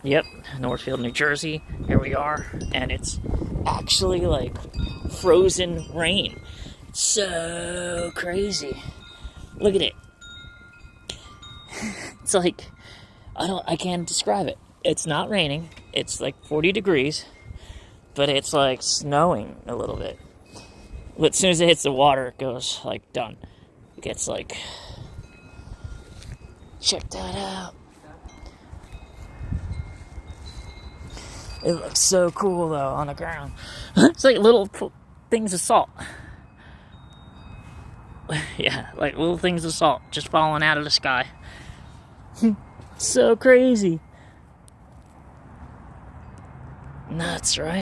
Yep, Northfield, New Jersey. Here we are, and it's actually like frozen rain. So crazy. Look at it. It's like I can't describe it. It's not raining. It's like 40 degrees, but it's like snowing a little bit. But as soon as it hits the water, it goes like done. It gets like, check that out. It looks so cool though on the ground. It's like little things of salt. Yeah, like little things of salt just falling out of the sky. So crazy. Nuts, right?